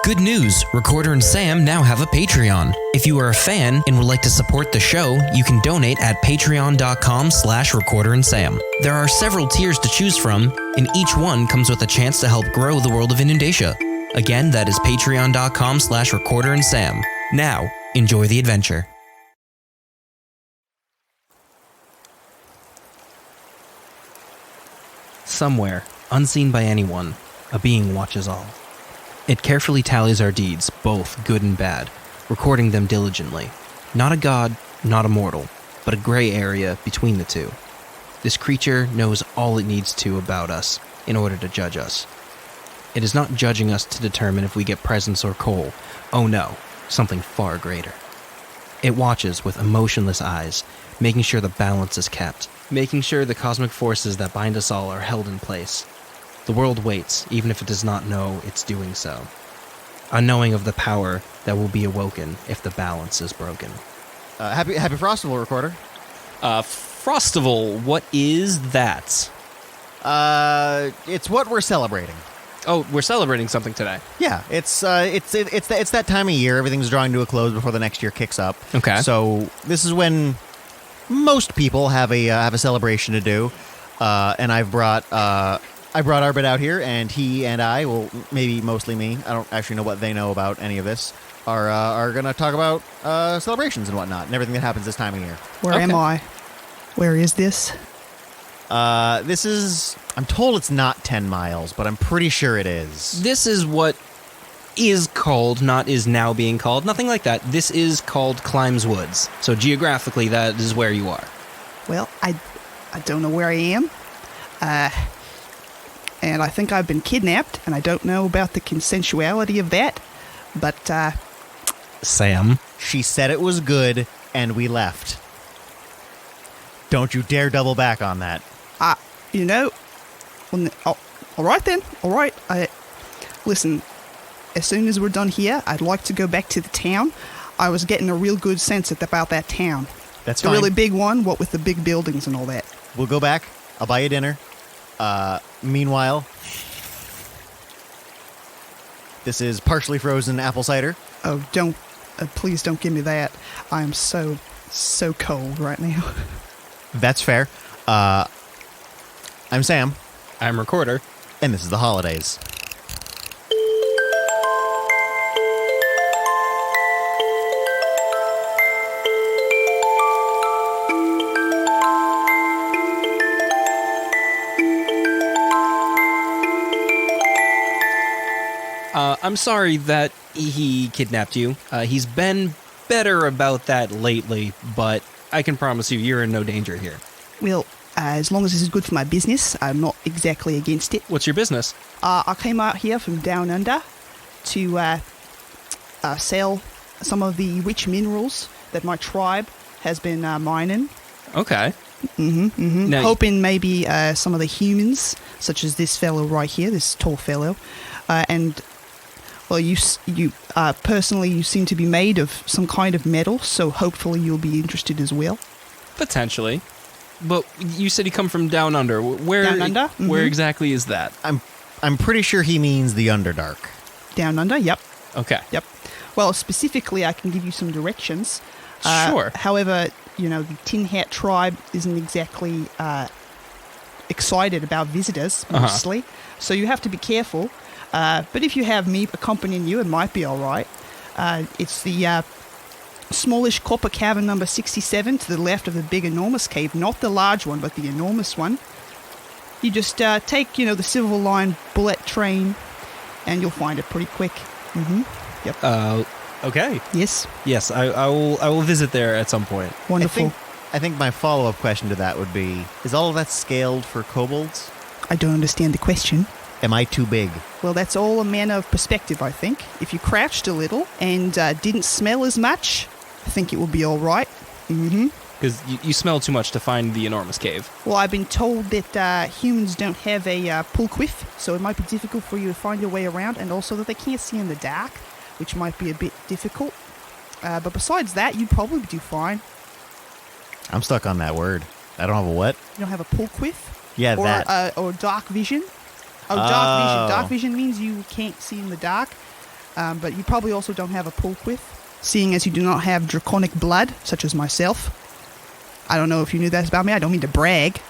Good news! Recorder and Sam now have a Patreon. If you are a fan and would like to support the show, you can donate at patreon.com/recorderandsam. There are several tiers to choose from, and each one comes with a chance to help grow the world of Inundatia. Again, that is patreon.com/recorderandsam. Now, enjoy the adventure. Somewhere, unseen by anyone, a being watches all. It carefully tallies our deeds, both good and bad, recording them diligently. Not a god, not a mortal, but a gray area between the two. This creature knows all it needs to about us in order to judge us. It is not judging us to determine if we get presents or coal. Oh no, something far greater. It watches with emotionless eyes, making sure the balance is kept, making sure the cosmic forces that bind us all are held in place. The world waits, even if it does not know it's doing so, unknowing of the power that will be awoken if the balance is broken. Happy Frostival, Recorder. Frostival, what is that? It's what we're celebrating. Oh, we're celebrating something today. Yeah, it's that time of year. Everything's drawing to a close before the next year kicks up. Okay. So this is when most people have a celebration to do, and I brought Arbit out here, and he and I, well, maybe mostly me, I don't actually know what they know about any of this, are going to talk about celebrations and whatnot, and everything that happens this time of year. Where am I? Where is this? This is, I'm told it's not 10 miles, but I'm pretty sure it is. This is what is called, not is now being called, nothing like that. This is called Climbs Woods. So geographically, that is where you are. Well, I don't know where I am. And I think I've been kidnapped, and I don't know about the consensuality of that, but, Sam. She said it was good, and we left. Don't you dare double back on that. All right then, all right. Listen, as soon as we're done here, I'd like to go back to the town. I was getting a real good sense about that town. That's the fine. really big one, what with the big buildings and all that. We'll go back. I'll buy you dinner. Meanwhile, this is partially frozen apple cider. Oh, please don't give me that. I am so cold right now. That's fair. I'm Sam. I'm Recorder. And this is the holidays. I'm sorry that he kidnapped you. He's been better about that lately, but I can promise you, you're in no danger here. Well, as long as this is good for my business, I'm not exactly against it. What's your business? I came out here from down under to sell some of the rich minerals that my tribe has been mining. Okay. Now, hoping maybe some of the humans, such as this fellow right here, this tall fellow, and well, you personally, you seem to be made of some kind of metal, so hopefully you'll be interested as well. Potentially. But you said you come from down under. Where, down under? Where exactly is that? I'm pretty sure he means the Underdark. Down under? Yep. Okay. Yep. Well, specifically, I can give you some directions. Sure. However, the Tin Hat tribe isn't exactly excited about visitors, mostly. So you have to be careful. But if you have me accompanying you, it might be all right. It's the smallish copper cavern number 67 to the left of the big enormous cave. Not the large one, but the enormous one. You just take, the Silver Line bullet train, and you'll find it pretty quick. Yep. Okay. Yes. Yes, I will visit there at some point. Wonderful. I think my follow-up question to that would be, is all of that scaled for kobolds? I don't understand the question. Am I too big? Well, that's all a matter of perspective, I think. If you crouched a little and didn't smell as much, I think it would be all right. Because you smell too much to find the enormous cave. Well, I've been told that humans don't have a pulquif, so it might be difficult for you to find your way around, and also that they can't see in the dark, which might be a bit difficult. But besides that, you'd probably do fine. I'm stuck on that word. I don't have a what? You don't have a pulquif? Yeah, or, that. Or dark vision? Oh, dark vision. Dark vision means you can't see in the dark. But you probably also don't have a pulquif, seeing as you do not have draconic blood, such as myself. I don't know if you knew that about me. I don't mean to brag,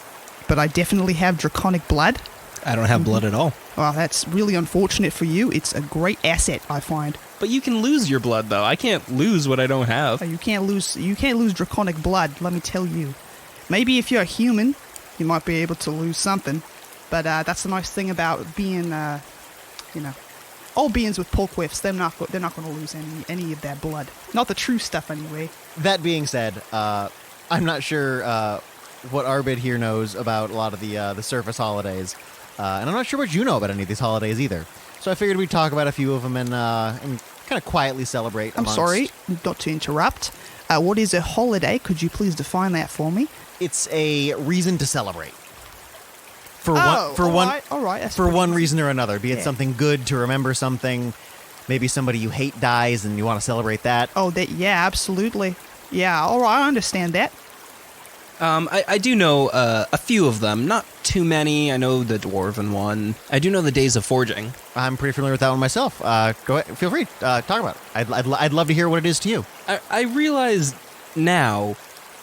but I definitely have draconic blood. I don't have blood at all. Well, that's really unfortunate for you. It's a great asset, I find. But you can lose your blood, though. I can't lose what I don't have. You can't lose draconic blood, let me tell you. Maybe if you're a human, you might be able to lose something. But that's the nice thing about being, all beings with pulquifs, they're not going to lose any of that blood. Not the true stuff, anyway. That being said, I'm not sure what Arbid here knows about a lot of the surface holidays, and I'm not sure what you know about any of these holidays either. So I figured we'd talk about a few of them and kind of quietly celebrate. I'm sorry, not to interrupt. What is a holiday? Could you please define that for me? It's a reason to celebrate. For one reason or another, be it something good to remember something, maybe somebody you hate dies and you want to celebrate that. Oh, yeah, absolutely. Yeah, all right, I understand that. I do know a few of them, not too many. I know the Dwarven one. I do know the Days of Forging. I'm pretty familiar with that one myself. Go ahead, feel free, talk about it. I'd love to hear what it is to you. I realize now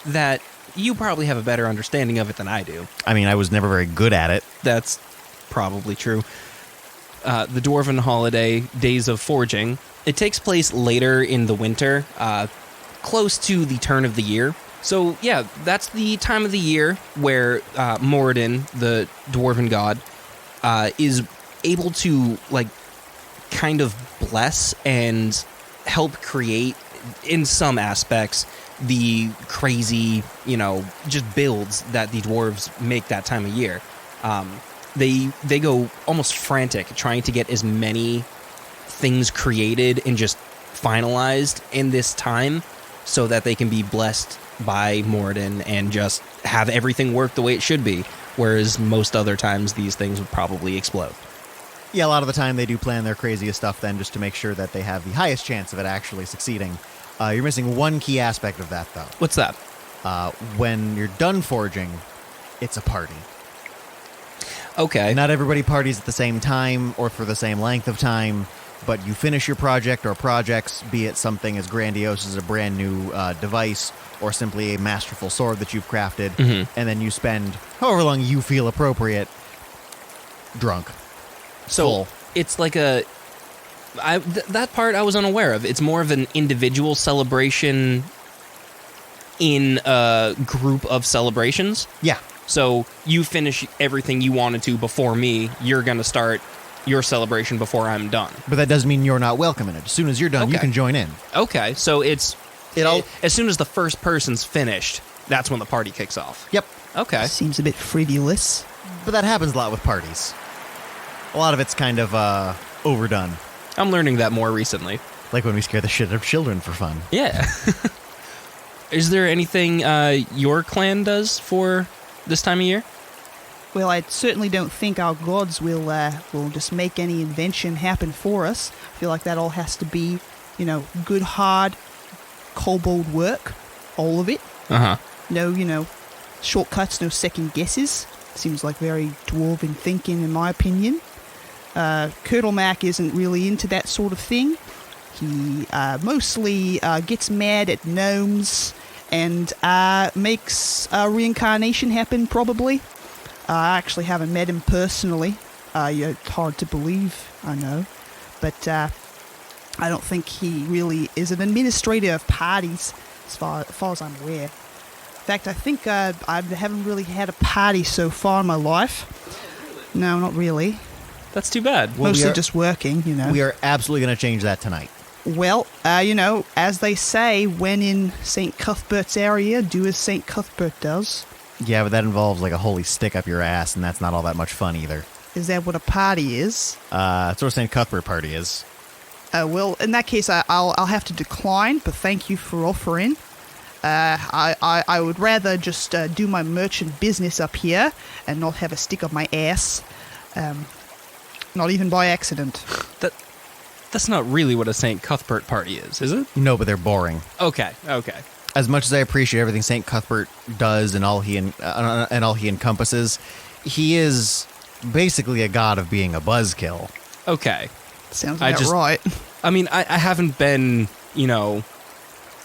that you probably have a better understanding of it than I do. I mean, I was never very good at it. That's probably true. The Dwarven holiday, Days of Forging, it takes place later in the winter, close to the turn of the year. So, yeah, that's the time of the year where Moradin, the Dwarven god, is able to, kind of bless and help create, in some aspects, the crazy, just builds that the dwarves make that time of year. They go almost frantic trying to get as many things created and just finalized in this time so that they can be blessed by Moradin and just have everything work the way it should be, whereas most other times these things would probably explode. Yeah, a lot of the time they do plan their craziest stuff then just to make sure that they have the highest chance of it actually succeeding. You're missing one key aspect of that, though. What's that? When you're done forging, it's a party. Okay. Not everybody parties at the same time or for the same length of time, but you finish your project or projects, be it something as grandiose as a brand new device or simply a masterful sword that you've crafted, and then you spend however long you feel appropriate drunk. So full. It's like that part I was unaware of. It's more of an individual celebration in a group of celebrations. Yeah. So you finish everything you wanted to before me. You're going to start your celebration before I'm done. But that doesn't mean you're not welcome in it. As soon as you're done, you can join in. Okay. So as soon as the first person's finished, that's when the party kicks off. Yep. Okay. Seems a bit frivolous. But that happens a lot with parties. A lot of it's kind of overdone. I'm learning that more recently. Like when we scare the shit out of children for fun. Yeah. Is there anything your clan does for this time of year? Well, I certainly don't think our gods will just make any invention happen for us. I feel like that all has to be, good, hard, kobold work. All of it. Uh-huh. No, shortcuts, no second guesses. Seems like very dwarven thinking, in my opinion. Curdle Mac isn't really into that sort of thing. He mostly gets mad at gnomes and makes reincarnation happen, probably. I actually haven't met him personally. It's hard to believe, I know. But I don't think he really is an administrator of parties, as far as I'm aware. In fact, I think I haven't really had a party so far in my life. No, not really. That's too bad. Well, mostly just working, We are absolutely going to change that tonight. Well, as they say, when in St. Cuthbert's area, do as St. Cuthbert does. Yeah, but that involves like a holy stick up your ass, and that's not all that much fun either. Is that what a party is? That's what a St. Cuthbert party is. Well, in that case, I'll have to decline, but thank you for offering. I would rather just do my merchant business up here and not have a stick up my ass. Not even by accident. That's not really what a St. Cuthbert party is it? No, but they're boring. Okay. As much as I appreciate everything St. Cuthbert does and all he encompasses, he is basically a god of being a buzzkill. Okay. Sounds about right. I mean, I haven't been,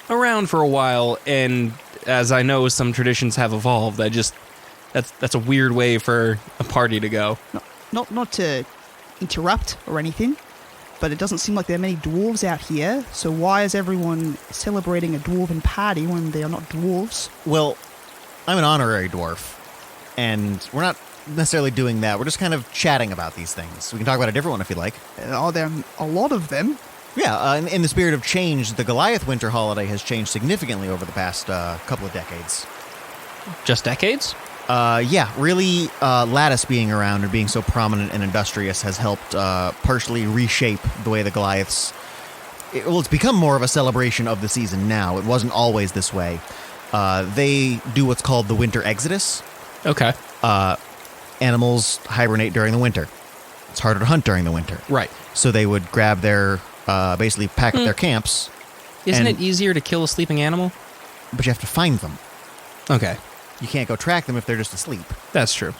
around for a while, and as I know some traditions have evolved, that's a weird way for a party to go. Not to interrupt or anything, but it doesn't seem like there are many dwarves out here, so why is everyone celebrating a dwarven party when they are not dwarves? Well, I'm an honorary dwarf, and we're not necessarily doing that. We're just kind of chatting about these things. We can talk about a different one if you like. Are there a lot of them? Yeah, in the spirit of change, the Goliath Winter holiday has changed significantly over the past couple of decades. Just decades? Really, Lattice being around and being so prominent and industrious has helped partially reshape the way the Goliaths... It's become more of a celebration of the season now. It wasn't always this way. They do what's called the Winter Exodus. Okay. Animals hibernate during the winter. It's harder to hunt during the winter. Right. So they would grab basically pack up their camps. Isn't it easier to kill a sleeping animal? But you have to find them. Okay. You can't go track them if they're just asleep. That's true.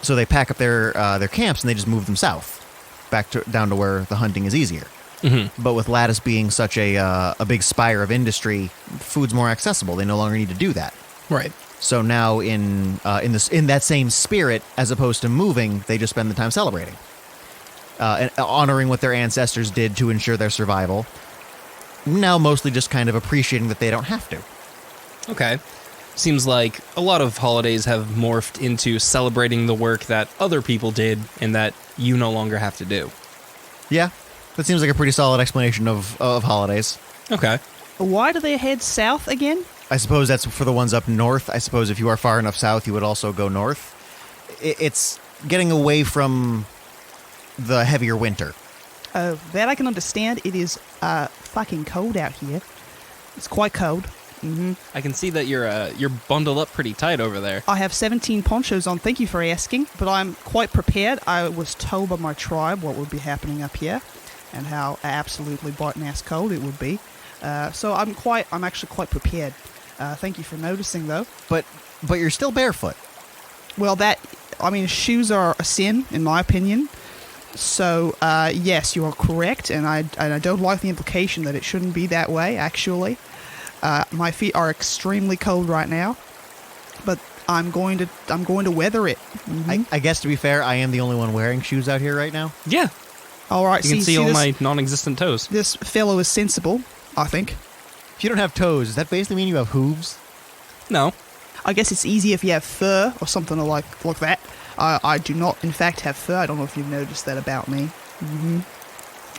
So they pack up their camps and they just move them south, down to where the hunting is easier. Mm-hmm. But with Lattice being such a big spire of industry, food's more accessible. They no longer need to do that. Right. So now in that same spirit, as opposed to moving, they just spend the time celebrating, and honoring what their ancestors did to ensure their survival. Now mostly just kind of appreciating that they don't have to. Okay. Seems like a lot of holidays have morphed into celebrating the work that other people did and that you no longer have to do. Yeah, that seems like a pretty solid explanation of holidays. Okay. Why do they head south again? I suppose that's for the ones up north. I suppose if you are far enough south, you would also go north. It's getting away from the heavier winter. That I can understand. It is fucking cold out here. It's quite cold. Mm-hmm. I can see that you're bundled up pretty tight over there. I have 17 ponchos on, thank you for asking, but I'm quite prepared. I was told by my tribe what would be happening up here and how absolutely biting-ass cold it would be. So I'm actually quite prepared. Thank you for noticing, though. But you're still barefoot. Well, shoes are a sin, in my opinion. So, yes, you are correct, and I don't like the implication that it shouldn't be that way, actually. My feet are extremely cold right now, but I'm going to weather it. Mm-hmm. I guess, to be fair, I am the only one wearing shoes out here right now. Yeah. All right. You can see all my non-existent toes. This fellow is sensible, I think. If you don't have toes, does that basically mean you have hooves? No. I guess it's easy if you have fur or something like that. I do not, in fact, have fur. I don't know if you've noticed that about me. Mm-hmm.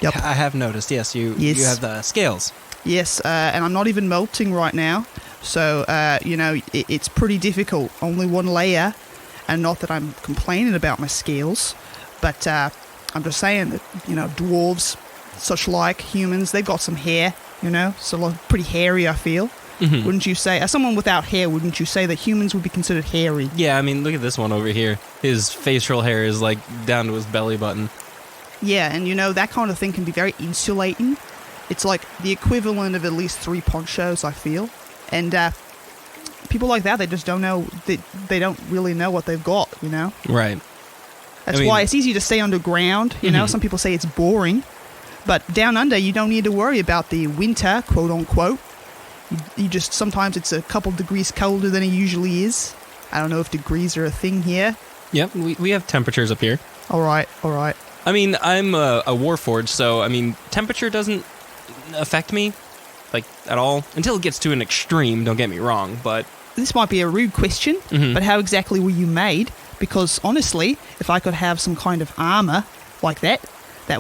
Yep. I have noticed, yes. You have the scales. Yes, and I'm not even molting right now. So, it's pretty difficult. Only one layer. And not that I'm complaining about my scales, but I'm just saying that, dwarves, such like humans, they've got some hair, so pretty hairy, I feel. Mm-hmm. Wouldn't you say, as someone without hair, wouldn't you say that humans would be considered hairy? Yeah, I mean, look at this one over here. His facial hair is, down to his belly button. Yeah, and that kind of thing can be very insulating. It's like the equivalent of at least 3 ponchos, I feel. And people like that, they just don't know, they don't really know what they've got, Right. That's why it's easy to stay underground, Mm-hmm. Some people say it's boring. But down under, you don't need to worry about the winter, quote unquote. You just, sometimes it's a couple degrees colder than it usually is. I don't know if degrees are a thing here. Yep, we have temperatures up here. All right. I mean, I'm a warforged, so, temperature doesn't affect me, at all. Until it gets to an extreme, don't get me wrong, but... This might be a rude question, Mm-hmm. but how exactly were you made? Because, honestly, if I could have some kind of armor like that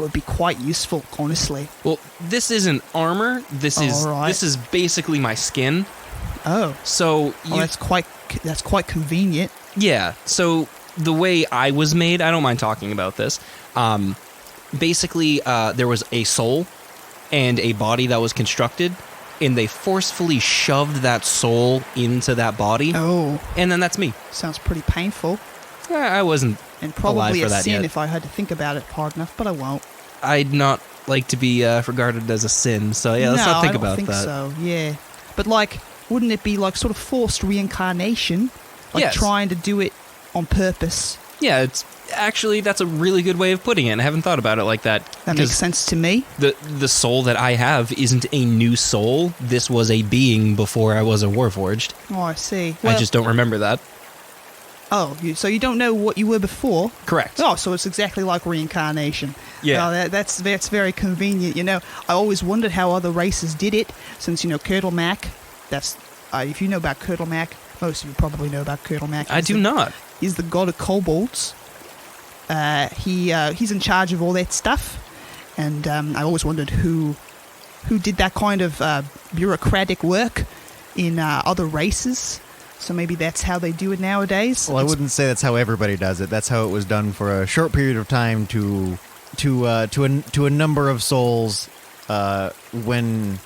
would be quite useful, honestly. Well, this isn't armor. This is basically my skin. Oh. So that's quite convenient. Yeah. So the way I was made, I don't mind talking about this. Basically, there was a soul and a body that was constructed, and they forcefully shoved that soul into that body. Oh. And then that's me. Sounds pretty painful. I wasn't And probably alive for a that sin yet. if I had to think about it hard enough, but I won't. I'd not like to be regarded as a sin, so yeah, let's not think about that. No, I don't think so, yeah. But, wouldn't it be, sort of forced reincarnation? Yes. Trying to do it on purpose? Yeah, it's Actually, that's a really good way of putting it. I haven't thought about it like that. That makes sense to me. The soul that I have isn't a new soul. This was a being before I was a Warforged. Oh, I see. I just don't remember that. Oh, so you don't know what you were before? Correct. Oh, so it's exactly like reincarnation. Yeah. Oh, that's very convenient. I always wondered how other races did it, since, Curdle Mac, that's, if you know about Curdle Mac, most of you probably know about Curdle Mac. I do not. He's the god of kobolds. He's in charge of all that stuff, and I always wondered who did that kind of bureaucratic work in other races. So maybe that's how they do it nowadays. Well, I wouldn't say that's how everybody does it. That's how it was done for a short period of time to a number of souls. When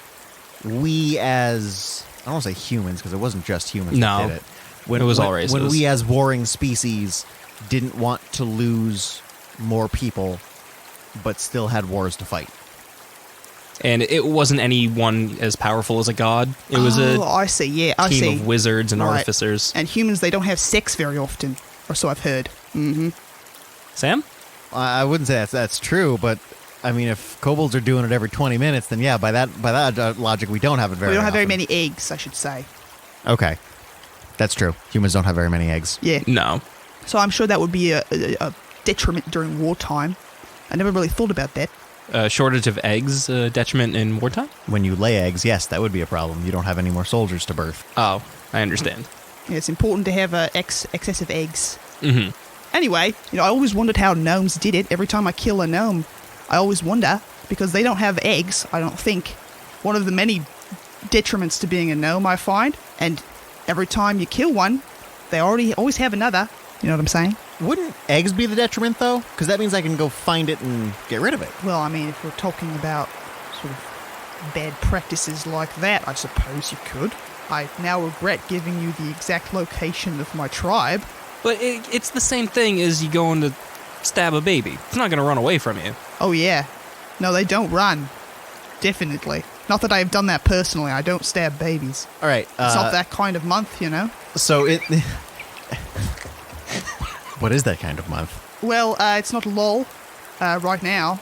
we as I don't want to say humans, because it wasn't just humans that did it. It was all races. When we as warring species didn't want to lose more people, but still had wars to fight. And it wasn't anyone as powerful as a god. It was I see. Yeah, I see. team of wizards and Right. artificers. And humans, they don't have sex very often, or so I've heard. Mm-hmm. Sam? I wouldn't say that's true, but I mean, if kobolds are doing it every 20 minutes, then yeah, by that logic, we don't have it very. We don't have very often. many eggs, I should say. Okay, that's true. Humans don't have very many eggs. Yeah. No. So I'm sure that would be a detriment during wartime. I never really thought about that. Shortage of eggs, detriment in wartime? When you lay eggs, yes, that would be a problem. You don't have any more soldiers to birth. Oh, I understand. Yeah, it's important to have excessive eggs. Mm-hmm. Anyway, I always wondered how gnomes did it. Every time I kill a gnome, I always wonder, because they don't have eggs, I don't think. One of the many detriments to being a gnome, I find. And every time you kill one, they always have another. You know what I'm saying? Wouldn't eggs be the detriment, though? Because that means I can go find it and get rid of it. Well, I mean, if we're talking about sort of bad practices like that, I suppose you could. I now regret giving you the exact location of my tribe. But it's the same thing as you going to stab a baby. It's not going to run away from you. Oh, yeah. No, they don't run. Definitely. Not that I've done that personally. I don't stab babies. All right. It's not that kind of month, So it... What is that kind of month? Well, it's not LOL right now.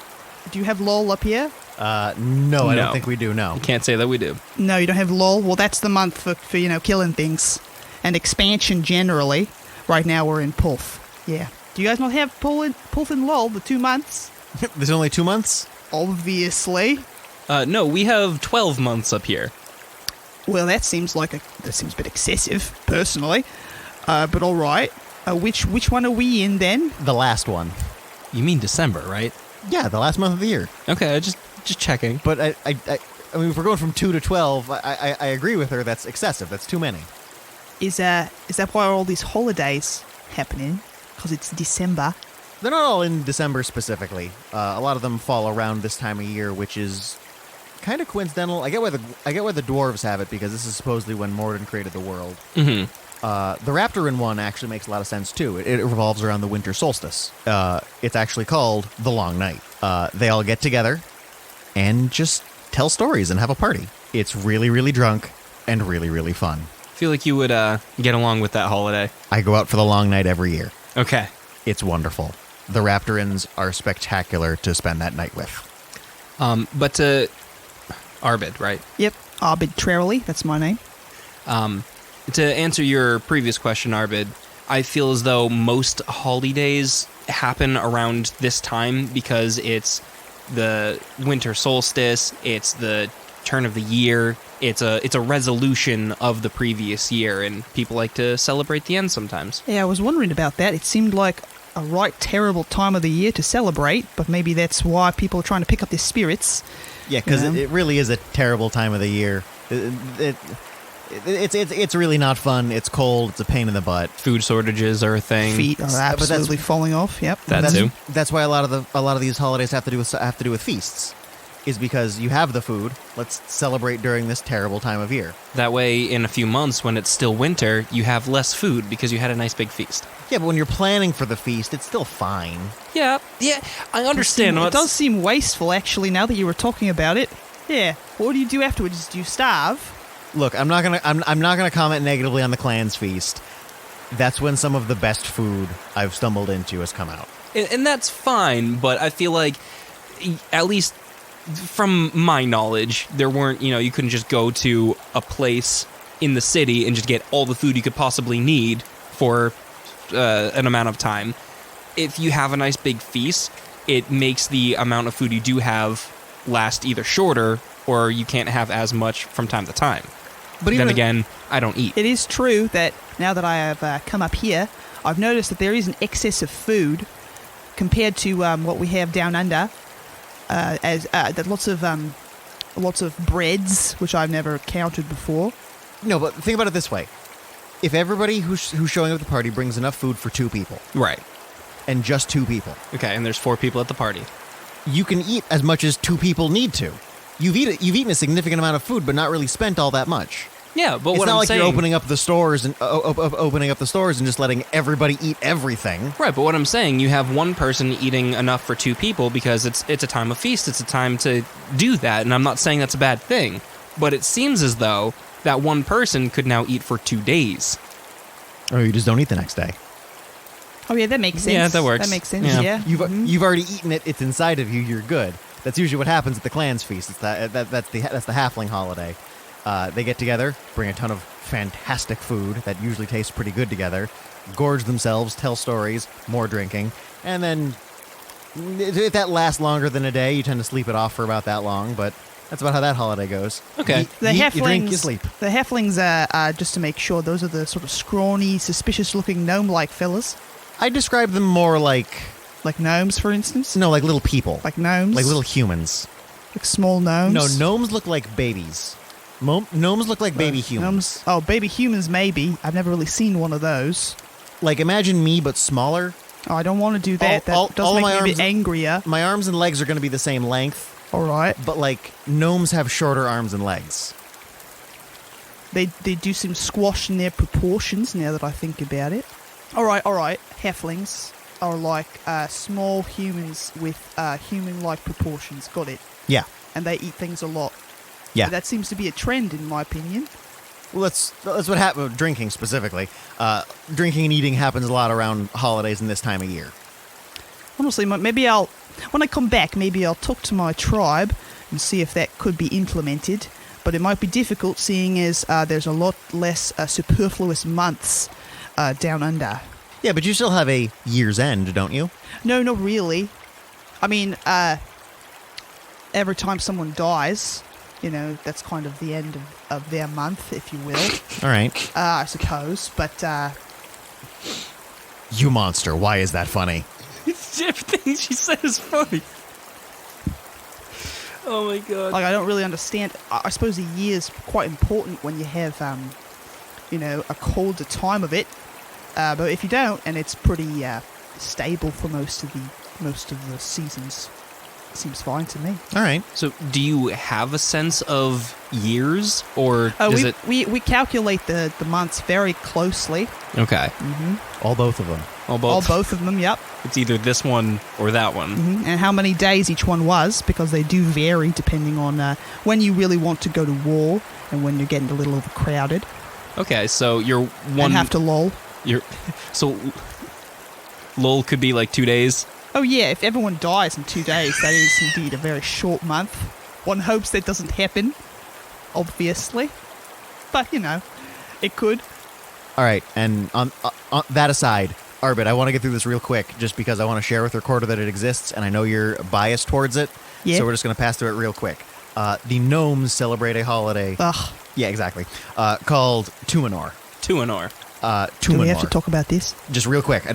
Do you have LOL up here? No, I don't think we do, no. You can't say that we do. No, you don't have LOL? Well, that's the month for killing things. And expansion generally. Right now we're in Pulf. Yeah. Do you guys not have Pulf and LOL, the 2 months? There's only 2 months? Obviously. No, we have 12 months up here. Well, that seems a bit excessive, personally. But all right. Which one are we in then? The last one. You mean December, right? Yeah, the last month of the year. Okay, just checking. But I mean, if we're going from 2 to 12, I agree with her. That's excessive. That's too many. Is that why all these holidays happening? Because it's December. They're not all in December specifically. A lot of them fall around this time of year, which is kind of coincidental. I get why the dwarves have it, because this is supposedly when Morden created the world. Mm-hmm. The Raptorin one actually makes a lot of sense too. It revolves around the winter solstice. It's actually called the Long Night. They all get together and just tell stories and have a party. It's really, really drunk and really, really fun. I feel like you would get along with that holiday. I go out for the Long Night every year. Okay. It's wonderful. The Raptorins are spectacular to spend that night with. But Arbid, right? Yep. Arbitrarily, that's my name. To answer your previous question, Arbid, I feel as though most holidays happen around this time because it's the winter solstice, it's the turn of the year, it's a resolution of the previous year, and people like to celebrate the end sometimes. Yeah, I was wondering about that. It seemed like a right terrible time of the year to celebrate, but maybe that's why people are trying to pick up their spirits. Yeah, because it really is a terrible time of the year. It's really not fun. It's cold. It's a pain in the butt. Food shortages are a thing. Feet are absolutely falling off. Yep. That's why a lot of these holidays have to do with feasts, is because you have the food. Let's celebrate during this terrible time of year. That way, in a few months, when it's still winter, you have less food because you had a nice big feast. Yeah, but when you're planning for the feast, it's still fine. Yeah, I understand. It does seem wasteful, actually, now that you were talking about it. Yeah. What do you do afterwards? Do you starve? Look, I'm not gonna comment negatively on the clan's feast. that's when some of the best food I've stumbled into has come out. And that's fine, but I feel like, at least from my knowledge, there weren't, you couldn't just go to a place in the city and just get all the food you could possibly need for an amount of time. If you have a nice big feast, it makes the amount of food you do have last either shorter, or you can't have as much from time to time. But then again, I don't eat. It is true that now that I have come up here, I've noticed that there is an excess of food compared to what we have down under. That lots of breads, which I've never counted before. No, but think about it this way. If everybody who's showing up at the party brings enough food for 2 people. Right. And just 2 people. Okay, and there's 4 people at the party. You can eat as much as 2 people need to. You've eaten a significant amount of food, but not really spent all that much. Yeah, but it's what not I'm like saying, you're opening up the stores and just letting everybody eat everything. right? But what I'm saying, you have one person eating enough for 2 people because it's a time of feast. It's a time to do that, and I'm not saying that's a bad thing. But it seems as though that one person could now eat for 2 days. Or you just don't eat the next day. Oh yeah, that makes sense. Yeah, that works. That makes sense. Yeah. Yeah. You've already eaten it. It's inside of you. You're good. That's usually what happens at the clans feast. That's the halfling holiday. They get together, bring a ton of fantastic food that usually tastes pretty good together, gorge themselves, tell stories, more drinking, and then if that lasts longer than a day, you tend to sleep it off for about that long. But that's about how that holiday goes. Okay. The you halflings, you drink, you sleep. The halflings are just to make sure, those are the sort of scrawny, suspicious-looking gnome-like fellas. I describe them more like gnomes, for instance. like little people, Like gnomes. like little humans. Like small gnomes. No, gnomes look like babies. Gnomes look like baby humans. Oh, baby humans, maybe. I've never really seen one of those. Like imagine me, but smaller. Oh, I don't want to do that. All That does make my me a bit arms- angrier. My arms and legs are going to be the same length, All right. but like gnomes have shorter arms and legs. They do seem squashed in their proportions now that I think about it. All right. Halflings are like small humans with human-like proportions. Got it. Yeah. And they eat things a lot. Yeah. That seems to be a trend, in my opinion. Well, that's what happens. Drinking specifically. Drinking and eating happens a lot around holidays and this time of year. Honestly, maybe when I come back, maybe I'll talk to my tribe and see if that could be implemented. But it might be difficult, seeing as there's a lot less superfluous months down under. Yeah, but you still have a year's end, don't you? No, not really. I mean, every time someone dies, that's kind of the end of their month, if you will. All right. I suppose. But You monster, why is that funny? Everything she said is funny. Oh my god. I don't really understand. I suppose a year's quite important when you have, a colder time of it. But if you don't, and it's pretty stable for most of the seasons, it seems fine to me. All right. So, do you have a sense of years, or does it? We calculate the months very closely. Okay. All both of them. All both. Both of them, yep. It's either this one or that one. And how many days each one was, because they do vary depending on when you really want to go to war and when you're getting a little overcrowded Okay, so you're one. and have to lull. So, lull could be like 2 days. Oh yeah, if everyone dies in 2 days, that is indeed a very short month. One hopes that doesn't happen, obviously. But, it could. All right, and on that aside, Arbit, I want to get through this real quick just because I want to share with Recorder that it exists, and I know you're biased towards it, Yeah. so we're just going to pass through it real quick. The gnomes celebrate a holiday. Ugh. Yeah, exactly. Called Tuminor. Tuminor. Tuminor. Do we have to talk about this? Just real quick. I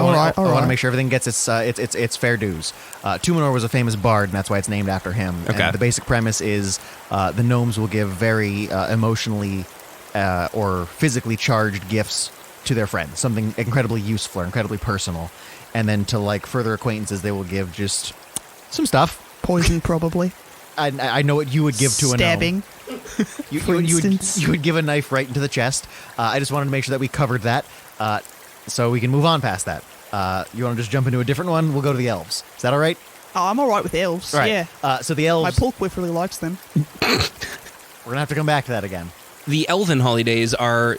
want to make sure everything gets its fair dues. Tuminor was a famous bard, and that's why it's named after him. Okay. And the basic premise is the gnomes will give very emotionally or physically charged gifts to their friends, something incredibly useful or incredibly personal. And then to further acquaintances, they will give just some stuff. Poison, probably. I know what you would give to a gnome. Stabbing. For instance. You would give a knife right into the chest. I just wanted to make sure that we covered that, so we can move on past that. You want to just jump into a different one? We'll go to the elves. Is that all right? Oh, I'm all right with elves. All right. Yeah. So the elves. My Pulquiff really likes them. We're gonna have to come back to that again. The elven holidays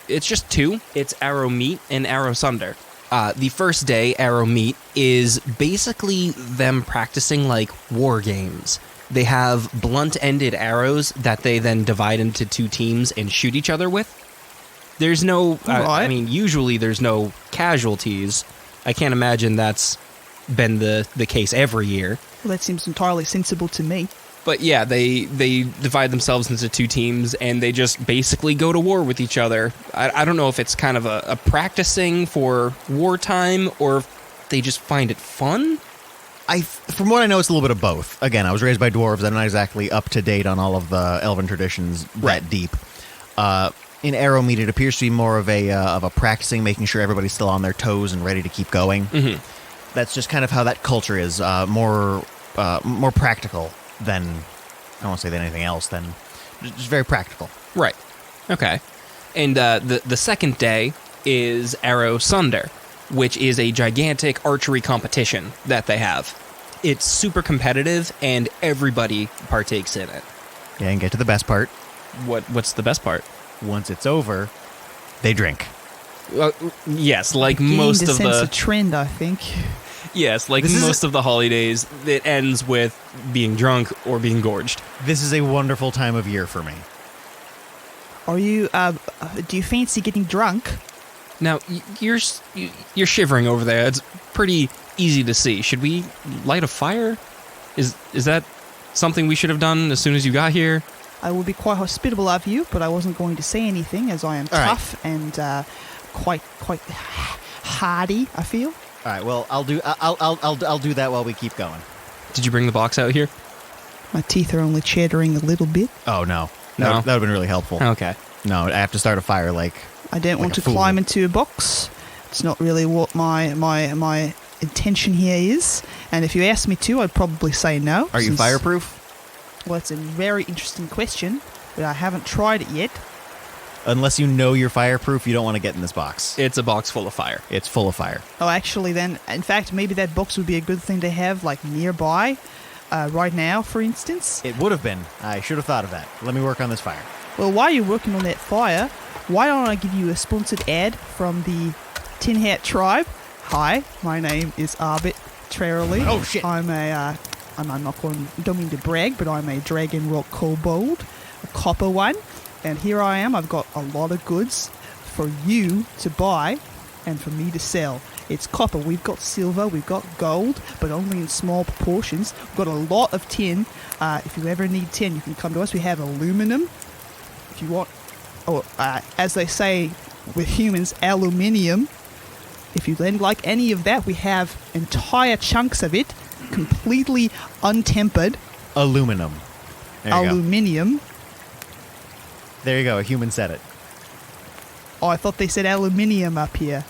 it's just two. It's Arrow Meet and Arrow Sunder. The first day, Arrow Meet, is basically them practicing like war games. They have blunt-ended arrows that they then divide into two teams and shoot each other with. There's no, I mean, usually there's no casualties. I can't imagine that's been the case every year. Well, that seems entirely sensible to me. But yeah, they divide themselves into two teams, and they just basically go to war with each other. I don't know if it's kind of a practicing for wartime, or if they just find it fun. From what I know, it's a little bit of both. Again, I was raised by dwarves. I'm not exactly up to date on all of the elven traditions that deep. In Arrow Meet, it appears to be more of a practicing, making sure everybody's still on their toes and ready to keep going. Mm-hmm. That's just kind of how that culture is. More practical than, I don't want to say than anything else, than just very practical. Right. Okay. And the second day is Arrow Sunder, which is a gigantic archery competition that they have. It's super competitive, and everybody partakes in it. Yeah, and get to the best part. What's the best part? Once it's over, they drink. Yes, like Gained most a of sense the... of trend, I think. Yes, like most of the holidays, it ends with being drunk or being gorged. This is a wonderful time of year for me. Are you, do you fancy getting drunk? Now, you're shivering over there. It's pretty easy to see. Should we light a fire? Is that something we should have done as soon as you got here? I would be quite hospitable of you, but I wasn't going to say anything, as I am tough and quite hardy, I feel. All right. Well, I'll do that while we keep going. Did you bring the box out here? My teeth are only chattering a little bit. Oh no, No? that would have been really helpful. Okay. No, I have to start a fire like. I don't want a to fool. climb into a box. It's not really what my intention here is. And if you asked me to, I'd probably say no. Are you fireproof? Well, it's a very interesting question, but I haven't tried it yet. Unless you know you're fireproof, you don't want to get in this box. It's a box full of fire. It's full of fire. Oh, actually, then, in fact, maybe that box would be a good thing to have, like, nearby, right now, for instance. It would have been. I should have thought of that. Let me work on this fire. Well, while you're working on that fire, why don't I give you a sponsored ad from the Tin Hat Tribe? Hi, my name is arbitrarily. Oh, shit. I'm not going, don't mean to brag, but I'm a Dragon Rock Kobold, a copper one. And here I am, I've got a lot of goods for you to buy and for me to sell. It's copper, we've got silver, we've got gold, but only in small proportions. We've got a lot of tin. If you ever need tin, you can come to us. We have aluminum. If you want, as they say with humans, aluminium. If you then like any of that, we have entire chunks of it, completely untempered. Aluminum. There you go. Aluminium. There you go. A human said it. Oh, I thought they said aluminium up here.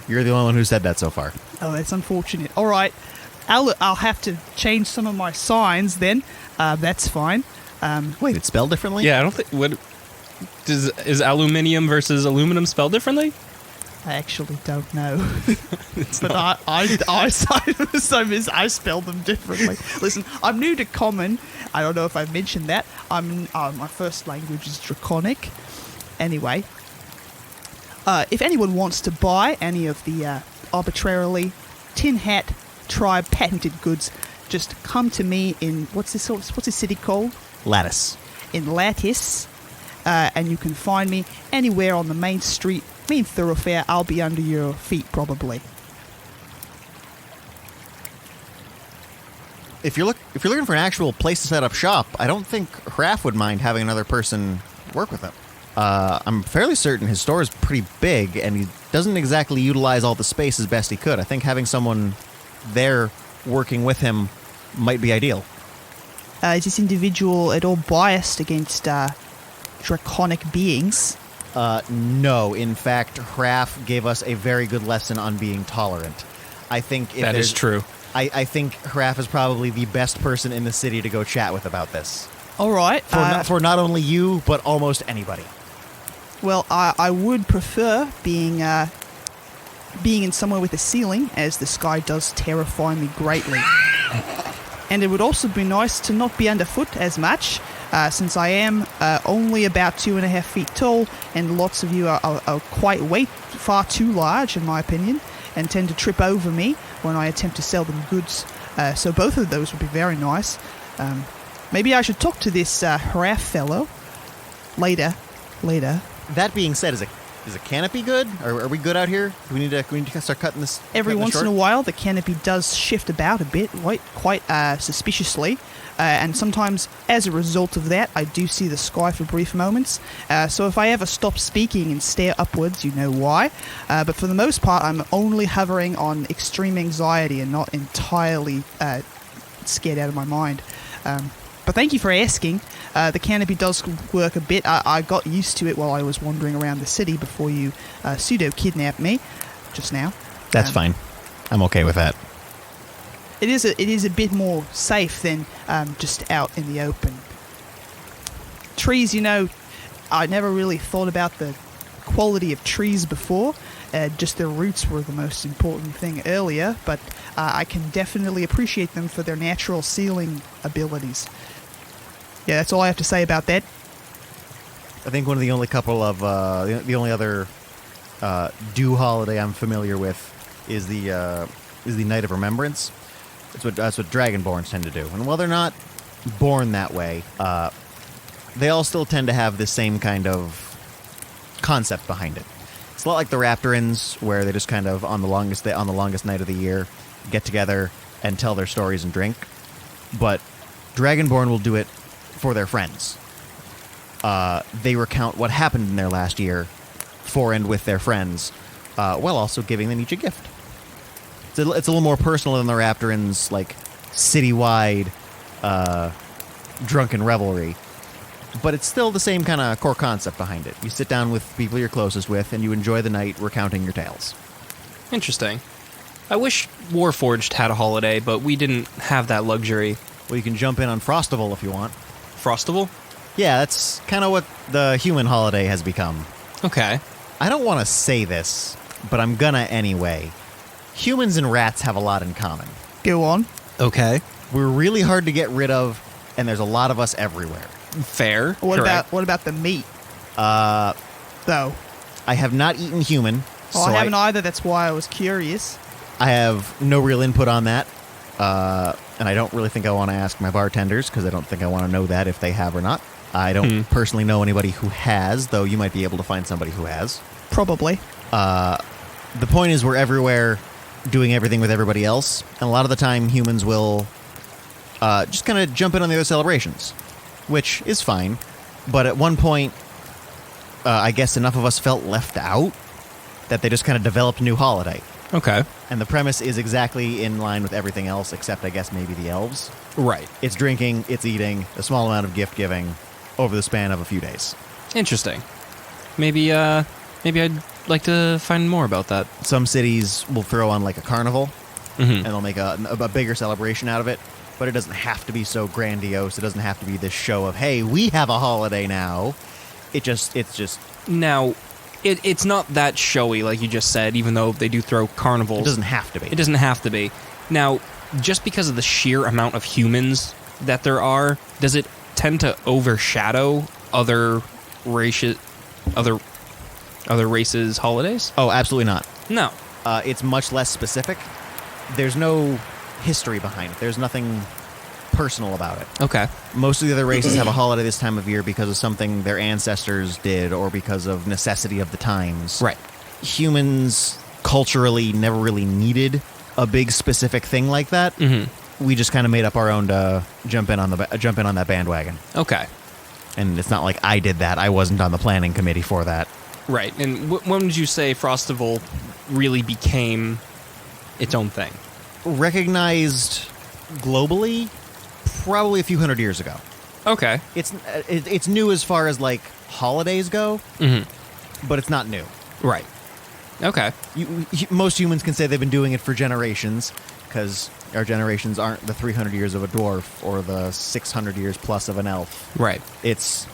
You're the only one who said that so far. Oh, that's unfortunate. All right. I'll have to change some of my signs then. That's fine. Wait, it's spelled differently? Yeah, I don't think... Is aluminium versus aluminum spelled differently? I actually don't know. But I spell them differently. Listen, I'm new to Common. I don't know if I mentioned that. My first language is Draconic. Anyway, if anyone wants to buy any of the arbitrarily Tin Hat Tribe patented goods, just come to me in what's this city called? Lattice. In Lattice, and you can find me anywhere on the main thoroughfare. I'll be under your feet probably. If you're looking for an actual place to set up shop, I don't think Hraf would mind having another person work with him. I'm fairly certain his store is pretty big, and he doesn't exactly utilize all the space as best he could. I think having someone there working with him might be ideal. Is this individual at all biased against draconic beings? No. In fact, Hraf gave us a very good lesson on being tolerant. I think that is true. I think Hraf is probably the best person in the city to go chat with about this. All right. For not only you, but almost anybody. Well, I would prefer being in somewhere with a ceiling, as the sky does terrify me greatly. And it would also be nice to not be underfoot as much. since I am only about 2.5 feet tall, and lots of you are quite far too large, in my opinion, and tend to trip over me when I attempt to sell them goods. So both of those would be very nice. Maybe I should talk to this Haraff fellow later. That being said, is a canopy good? Are we good out here? Do we need to start cutting this? Every once in a while, the canopy does shift about a bit, quite suspiciously. And sometimes, as a result of that, I do see the sky for brief moments. So if I ever stop speaking and stare upwards, you know why. But for the most part, I'm only hovering on extreme anxiety and not entirely scared out of my mind. But thank you for asking. The canopy does work a bit. I got used to it while I was wandering around the city before you pseudo-kidnapped me just now. That's fine. I'm okay with that. It is a bit more safe than just out in the open. Trees, I never really thought about the quality of trees before. Just their roots were the most important thing earlier, but I can definitely appreciate them for their natural sealing abilities. Yeah, that's all I have to say about that. I think one of the only couple of the only other dew holiday I'm familiar with is the Night of Remembrance. That's what Dragonborns tend to do. And while they're not born that way, they all still tend to have the same kind of concept behind it. It's a lot like the Raptorins, where they just kind of on the longest night of the year get together and tell their stories and drink. But Dragonborn will do it for their friends. They recount what happened in their last year for and with their friends, while also giving them each a gift. It's a little more personal than the Raptorins' like citywide drunken revelry, but it's still the same kind of core concept behind it. You sit down with people you're closest with, and you enjoy the night recounting your tales. Interesting. I wish Warforged had a holiday, but we didn't have that luxury. Well, you can jump in on Frostival if you want. Frostival? Yeah, that's kind of what the human holiday has become. Okay. I don't want to say this, but I'm gonna anyway. Humans and rats have a lot in common. Go on. Okay. We're really hard to get rid of, and there's a lot of us everywhere. Fair. What Correct. about the meat? Though. I have not eaten human. Oh, I haven't either. That's why I was curious. I have no real input on that. And I don't really think I want to ask my bartenders, because I don't think I want to know that if they have or not. I don't personally know anybody who has, though you might be able to find somebody who has. Probably. The point is we're everywhere doing everything with everybody else, and a lot of the time humans will just kind of jump in on the other celebrations, which is fine. But at one point, I guess enough of us felt left out that they just kind of developed a new holiday. Okay. And the premise is exactly in line with everything else, except I guess maybe the elves. Right. It's drinking, it's eating, a small amount of gift giving over the span of a few days. Interesting. Maybe I'd like to find more about that. Some cities will throw on like a carnival, and they'll make a bigger celebration out of it. But it doesn't have to be so grandiose. It doesn't have to be this show of, hey, we have a holiday now. It's just... Now, it's not that showy, like you just said, even though they do throw carnivals. It doesn't have to be. It doesn't have to be. Now, just because of the sheer amount of humans that there are, does it tend to overshadow other races' holidays? Oh, absolutely not. No. It's much less specific. There's no history behind it. There's nothing personal about it. Okay. Most of the other races have a holiday this time of year because of something their ancestors did or because of necessity of the times. Right. Humans culturally never really needed a big specific thing like that. Mm-hmm. We just kind of made up our own to jump in on that bandwagon. Okay. And it's not like I did that. I wasn't on the planning committee for that. Right. And when would you say Frostival really became its own thing? Recognized globally, probably a few hundred years ago. Okay. It's new as far as like holidays go, but it's not new. Right. Okay. Most humans can say they've been doing it for generations, because our generations aren't the 300 years of a dwarf or the 600 years plus of an elf. Right. It's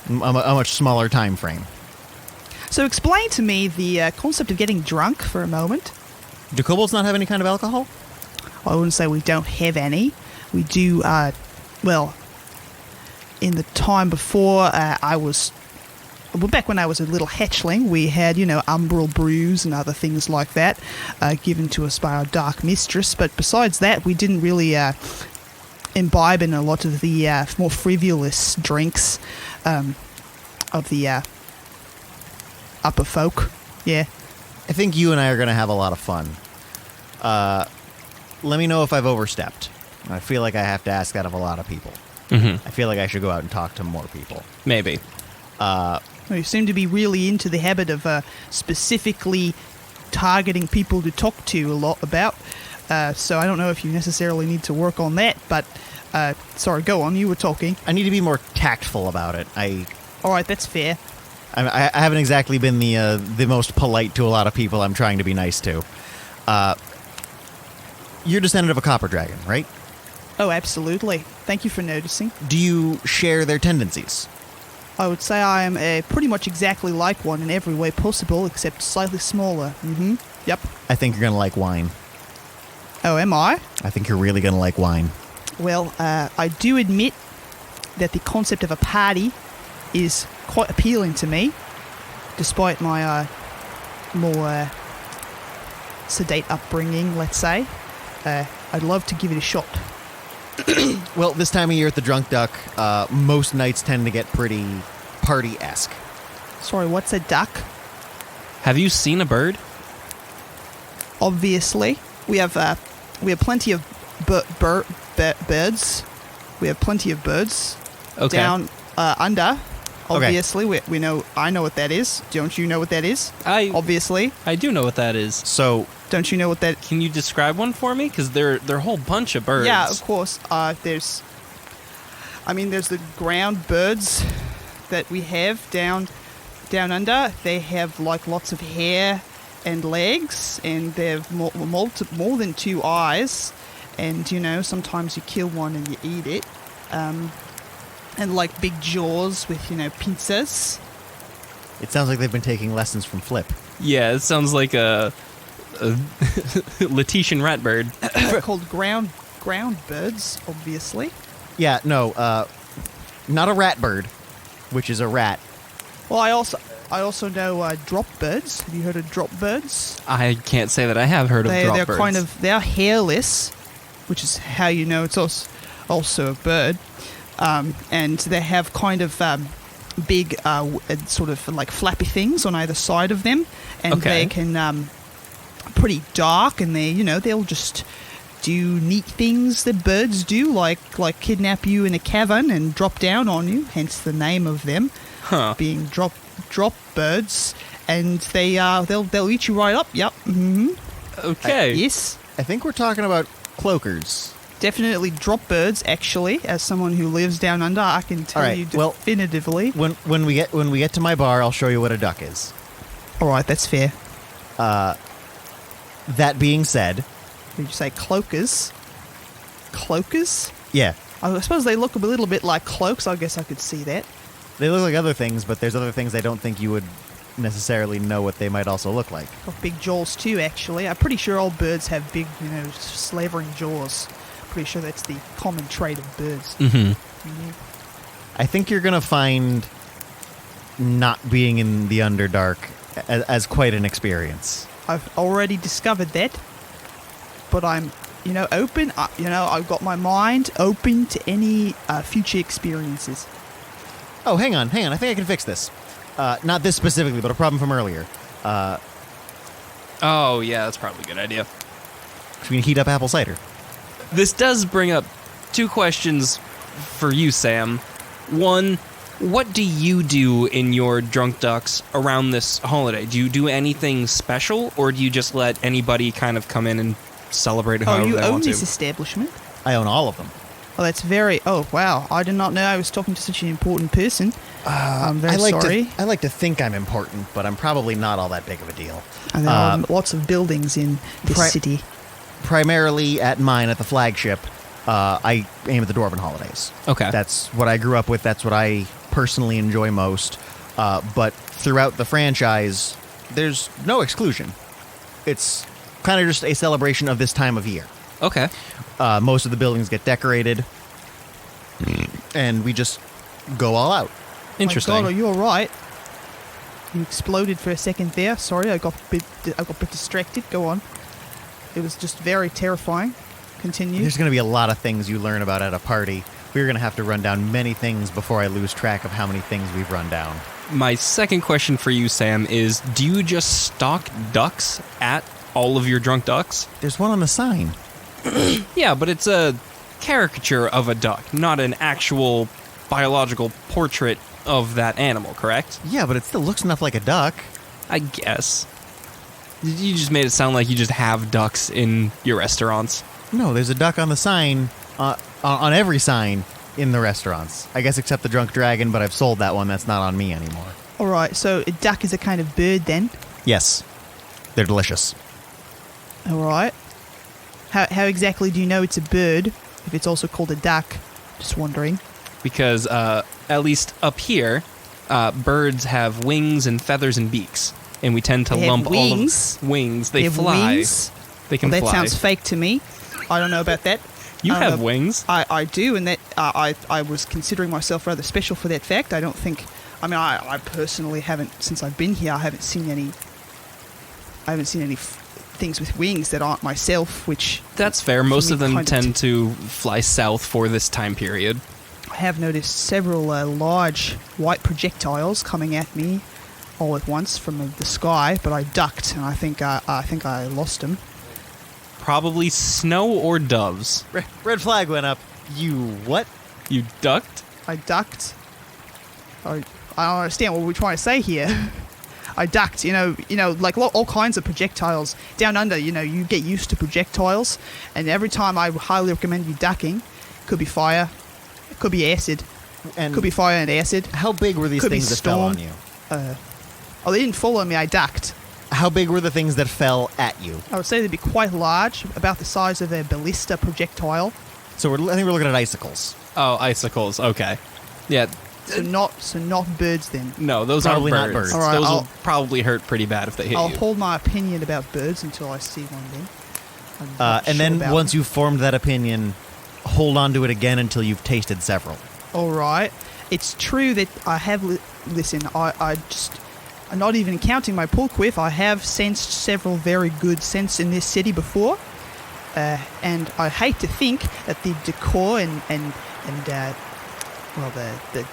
a much smaller time frame. So explain to me the concept of getting drunk for a moment. Do kobolds not have any kind of alcohol? I wouldn't say we don't have any. We do, in the time before back when I was a little hatchling, we had, umbral brews and other things like that given to us by our dark mistress. But besides that, we didn't really imbibe in a lot of the more frivolous drinks of the upper folk. Yeah. I think you and I are going to have a lot of fun. Let me know if I've overstepped. I feel like I have to ask that of a lot of people. Mm-hmm. I feel like I should go out and talk to more people. Maybe. You seem to be really into the habit of specifically targeting people to talk to a lot about. So I don't know if you necessarily need to work on that, but sorry, go on. You were talking. I need to be more tactful about it. All right, that's fair. I haven't exactly been the most polite to a lot of people I'm trying to be nice to. You're descendant of a copper dragon, right? Oh, absolutely. Thank you for noticing. Do you share their tendencies? I would say I am pretty much exactly like one in every way possible, except slightly smaller. Mm-hmm. Yep. I think you're going to like wine. Oh, am I? I think you're really going to like wine. Well, I do admit that the concept of a party is quite appealing to me, despite my more sedate upbringing, let's say. I'd love to give it a shot. Well, this time of year at the Drunk Duck, most nights tend to get pretty party-esque. Sorry, what's a duck? Have you seen a bird? Obviously, we have plenty of birds. We have plenty of birds. Okay. Down under. Okay. Obviously, we know. I know what that is. Don't you know what that is? Obviously. I do know what that is. So, Don't you know what that? Can you describe one for me? Because they're a whole bunch of birds. Yeah, of course. There's the ground birds that we have down under. They have like lots of hair and legs, and they've more than 2 eyes. And sometimes you kill one and you eat it. And like big jaws with pincers. it sounds like they've been taking lessons from Flip. Yeah, it sounds like a Letitian rat bird. They're called ground birds, obviously. Yeah, no, not a rat bird, which is a rat. Well, I also know drop birds. Have you heard of drop birds? I can't say that I have heard of drop They're birds. they're hairless, which is how you know it's also a bird. And they have kind of big sort of like flappy things on either side of them, and Okay. they can pretty dark, and they'll just do neat things that birds do, like kidnap you in a cavern and drop down on you, hence the name of them being drop birds. And they'll eat you right up. Yep. Mm-hmm. Okay. Yes. I think we're talking about cloakers. Definitely drop birds. Actually, as someone who lives down under, I can tell All right, you well, definitively. When we get to my bar, I'll show you what a duck is. All right, that's fair. That being said, Did you say cloakers? Cloakers? yeah, I suppose they look a little bit like cloaks. I guess I could see that. they look like other things, but there's other things I don't think you would necessarily know what they might also look like. Got big jaws too. Actually, I'm pretty sure all birds have big, slavering jaws. Pretty sure that's the common trait of birds. Mm-hmm. I think you're gonna find not being in the Underdark as quite an experience. I've already discovered that, but I'm, open. I've got my mind open to any future experiences. Oh, hang on. I think I can fix this. Not this specifically, but a problem from earlier. Oh, yeah, that's probably a good idea. We can heat up apple cider. This does bring up 2 questions for you, Sam. One, what do you do in your drunk ducks around this holiday? Do you do anything special, or do you just let anybody kind of come in and celebrate however you they own want to? this establishment? I own all of them. Oh, that's very... Oh, wow. I did not know I was talking to such an important person. I'm very sorry. I like to think I'm important, but I'm probably not all that big of a deal. And there are lots of buildings in this city. Primarily at the flagship, I aim at the Dwarven holidays. Okay. That's what I grew up with. That's what I personally enjoy most. But throughout the franchise, there's no exclusion. It's kind of just a celebration of this time of year. Okay. Most of the buildings get decorated, and we just go all out. Interesting. My God, are you all right? You exploded for a second there. Sorry, I got a bit distracted. Go on. It was just very terrifying. Continue. There's going to be a lot of things you learn about at a party. We're going to have to run down many things before I lose track of how many things we've run down. My second question for you, Sam, is do you just stock ducks at all of your drunk ducks? There's one on the sign. Yeah, but it's a caricature of a duck, not an actual biological portrait of that animal, correct? Yeah, but it still looks enough like a duck. I guess. You just made it sound like you just have ducks in your restaurants. No, there's a duck on the sign, on every sign in the restaurants. I guess except the Drunk Dragon, but I've sold that one. That's not on me anymore. All right, so a duck is a kind of bird then? Yes. They're delicious. All right. How exactly do you know it's a bird if it's also called a duck? Just wondering. Because, at least up here, birds have wings and feathers and beaks. And we tend to They have lump wings? all of wings. They have fly. wings? They can Well, that fly. sounds fake to me. I don't know about that. You I don't have know. wings. I do, and that I was considering myself rather special for that fact. I don't think. I mean, I personally haven't, since I've been here. I haven't seen any things with wings that aren't myself. Which That's fair. Most me of them kind of tend to fly south for this time period. I have noticed several large white projectiles coming at me all at once from the sky, but I ducked, and I think I lost them. Probably snow or doves. Red flag went up. You what? You ducked? I ducked. I don't understand what we're trying to say here. I ducked, you know, like all kinds of projectiles. Down under, you get used to projectiles, and every time I highly recommend you ducking. Could be fire, it could be acid, And could be fire and acid. how big were these Could be things that fell on storm. you? Oh, they didn't fall on me, I ducked. How big were the things that fell at you? I would say they'd be quite large, about the size of a ballista projectile. So I think we're looking at icicles. Oh, icicles. Okay. Yeah. So not birds then. No, those Probably aren't not birds. birds. All right, those I'll- will probably hurt pretty bad if they hit I'll you. hold my opinion about birds until I see one then. I'm not And sure then about once them. you've formed that opinion, hold on to it again until you've tasted several. All right. It's true that I have... Listen, I just... I'm not even counting my Pulquiff. I have sensed several very good scents in this city before. And I hate to think that the decor and the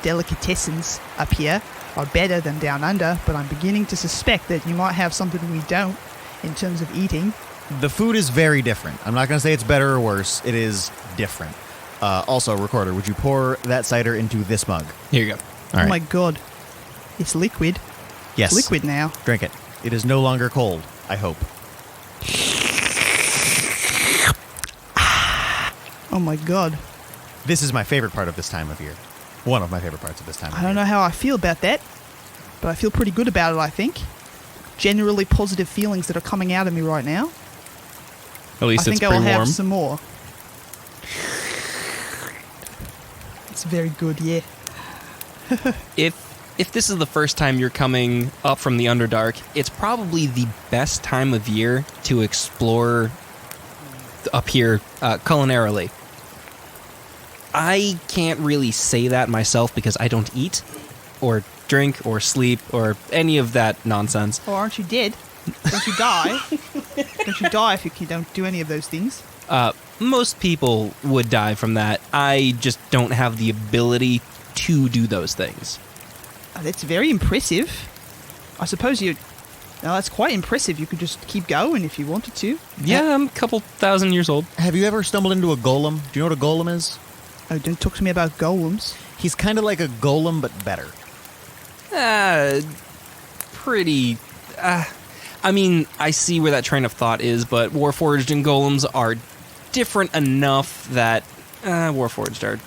delicatessens up here are better than down under, but I'm beginning to suspect that you might have something we don't in terms of eating. The food is very different. I'm not going to say it's better or worse. It is different. Also, Recorder, would you pour that cider into this mug? Here you go. All right. Oh my god. It's liquid. Yes. It's liquid now. Drink it. It is no longer cold, I hope. Oh my god. This is my favorite part of this time of year. One of my favorite parts of this time of I year. don't know how I feel about that, but I feel pretty good about it, I think. Generally positive feelings that are coming out of me right now. At least I it's think I will pretty warm. have some more. It's very good, yeah. If this is the first time you're coming up from the Underdark, it's probably the best time of year to explore up here culinarily. I can't really say that myself because I don't eat or drink or sleep or any of that nonsense. Oh, aren't you dead? Don't you die? Don't you die if you don't do any of those things? Most people would die from that. I just don't have the ability to do those things. Oh, that's very impressive. I suppose you... Now, that's quite impressive. You could just keep going if you wanted to. Yeah, I'm a couple thousand years old. Have you ever stumbled into a golem? Do you know what a golem is? Oh, don't talk to me about golems. He's kind of like a golem, but better. Pretty... I mean, I see where that train of thought is, but Warforged and Golems are different enough that Warforged are...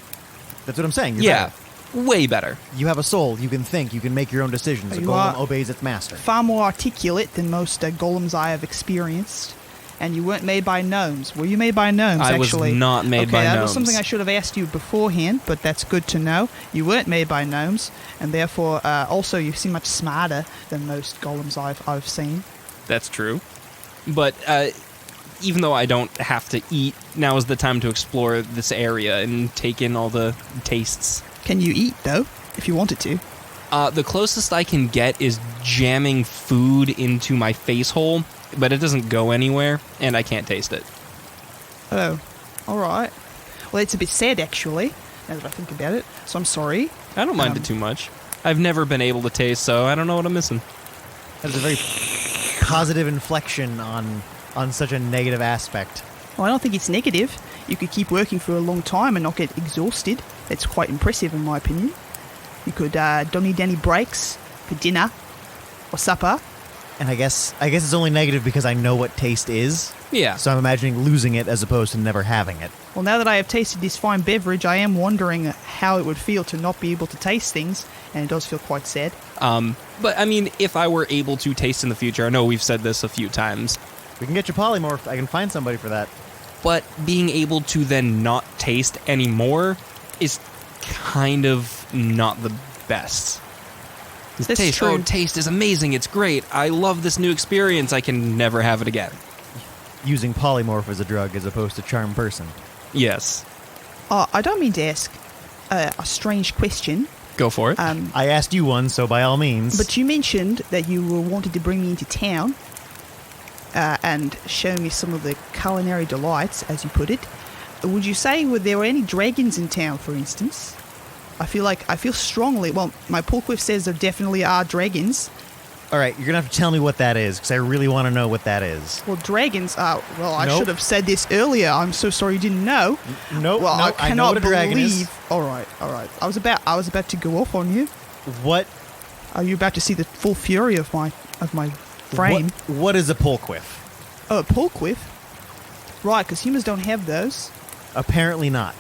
That's what I'm saying. You're Yeah, better. way better. You have a soul. You can think. You can make your own decisions. A You golem are- obeys its master. Far more articulate than most golems I have experienced. And you weren't made by gnomes. Were you made by gnomes, I was actually? not made by that gnomes. was something I should have asked you beforehand, but that's good to know. You weren't made by gnomes, and therefore, also, you seem much smarter than most golems I've seen. That's true. But even though I don't have to eat, now is the time to explore this area and take in all the tastes. Can you eat, though, if you wanted to? The closest I can get is jamming food into my face hole, but it doesn't go anywhere, and I can't taste it. Oh, all right. Well, it's a bit sad, actually, now that I think about it, so I'm sorry. I don't mind it too much. I've never been able to taste, so I don't know what I'm missing. That's a very positive inflection on such a negative aspect. Well, I don't think it's negative. You could keep working for a long time and not get exhausted. That's quite impressive, in my opinion. You could don't need any breaks for dinner or supper. And I guess it's only negative because I know what taste is. Yeah. So I'm imagining losing it as opposed to never having it. Well, now that I have tasted this fine beverage, I am wondering how it would feel to not be able to taste things, and it does feel quite sad. But I mean, if I were able to taste in the future, I know we've said this a few times, We can get you polymorph. I can find somebody for that. but being able to then not taste anymore is kind of not the best. That's Taste, true. oh, taste is amazing. It's great. I love this new experience. I can never have it again. Using polymorph as a drug as opposed to charm person. Yes. I don't mean to ask a strange question, Go for it. I asked you one, so by all means. but you mentioned that you were wanted to bring me into town and show me some of the culinary delights, as you put it. Would you say there were any dragons in town, for instance? I feel strongly. Well, my Pulquif says there definitely are dragons. All right, you're going to have to tell me what that is, because I really want to know what that is. Well, dragons are. Well, I Nope. should have said this earlier. I'm so sorry you didn't know. Nope, Well, nope, I I know cannot what a dragon believe. is. All right. I was about to go off on you. What? Are you about to see the full fury of my frame? What is a pulquif? Oh, a Pulquiff. Right, because humans don't have those. Apparently not.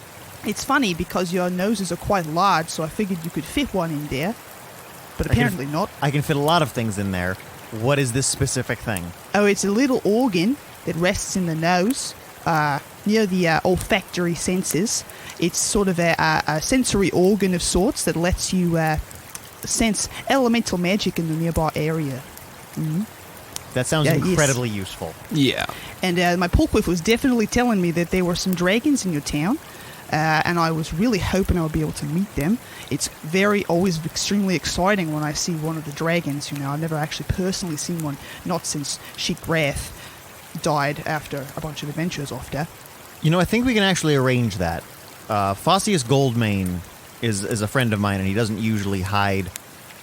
It's funny because your noses are quite large, so I figured you could fit one in there. But apparently not. I can fit a lot of things in there. What is this specific thing? Oh, it's a little organ that rests in the nose, near the olfactory senses. It's sort of a sensory organ of sorts that lets you sense elemental magic in the nearby area. That sounds Yeah, yes. incredibly useful. Yeah. And my Pulquiff was definitely telling me that there were some dragons in your town, and I was really hoping I would be able to meet them. It's always extremely exciting when I see one of the dragons. You know, I've never actually personally seen one, not since Sheik Wrath died after a bunch of adventures after. You know, I think we can actually arrange that. Fossius Goldmane is a friend of mine, and he doesn't usually hide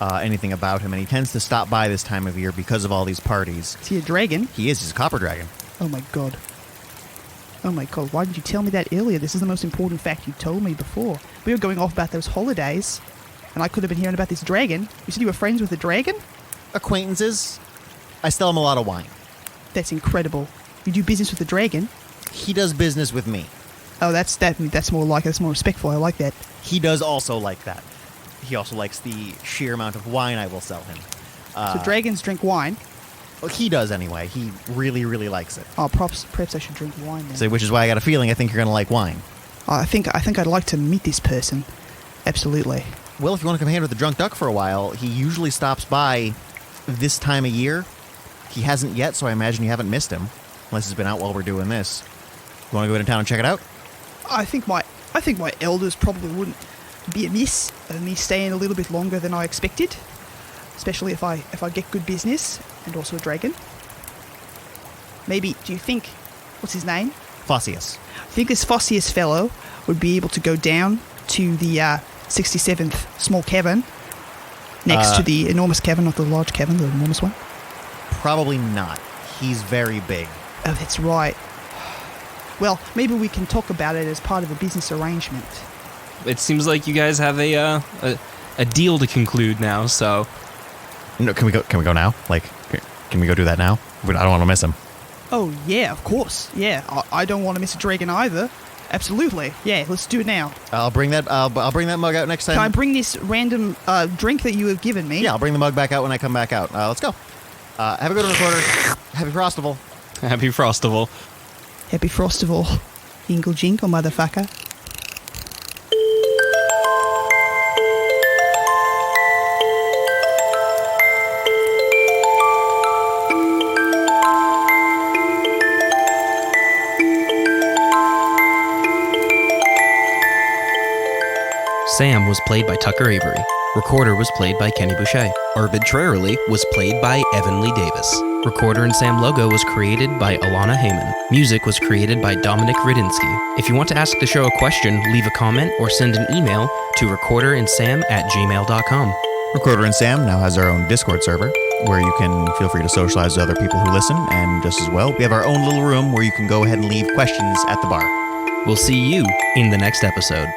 anything about him, and he tends to stop by this time of year because of all these parties. Is he a dragon? He is. He's a copper dragon. Oh my god. Oh my god, why didn't you tell me that earlier? This is the most important fact you told me before. We were going off about those holidays, and I could have been hearing about this dragon. You said you were friends with a dragon? Acquaintances. I sell him a lot of wine. That's incredible. You do business with a dragon? He does business with me. Oh, that's more respectful. I like that. He does also like that. He also likes the sheer amount of wine I will sell him. So dragons drink wine. Well, he does anyway. He really, really likes it. Oh, perhaps I should drink wine then. So, which is why I got a feeling I think you're going to like wine. I think I'd like to meet this person. Absolutely. Well, if you want to come hang with the drunk duck for a while, he usually stops by this time of year. He hasn't yet, so I imagine you haven't missed him, unless he's been out while we're doing this. You want to go into town and check it out? I think my elders probably wouldn't be amiss of me staying a little bit longer than I expected, especially if I get good business and also a dragon. Maybe, do you think, what's his name? Fossius. I think this Fossius fellow would be able to go down to the 67th small cavern next to the enormous cavern, not the large cavern, the enormous one. Probably not. He's very big. Oh, that's right. Well, maybe we can talk about it as part of a business arrangement. It seems like you guys have a deal to conclude now, so... No, can we go now? Like, can we go do that now? I don't want to miss him. Oh, yeah, of course. Yeah, I don't want to miss a dragon either. Absolutely. Yeah, let's do it now. I'll bring that mug out next time. Can I bring this random drink that you have given me? Yeah, I'll bring the mug back out when I come back out. Let's go. Have a good one, recorder. Happy Frostival. Happy Frostival. Happy Frostival. Jingle jingle, motherfucker. Sam was played by Tucker Avery. Recorder was played by Kenny Boucher. Arbitrarily was played by Evan Lee Davis. Recorder and Sam logo was created by Alana Heyman. Music was created by Dominic Radinsky. If you want to ask the show a question, leave a comment or send an email to recorderandsam@gmail.com. Recorder and Sam now has our own Discord server where you can feel free to socialize with other people who listen, and just as well, we have our own little room where you can go ahead and leave questions at the bar. We'll see you in the next episode.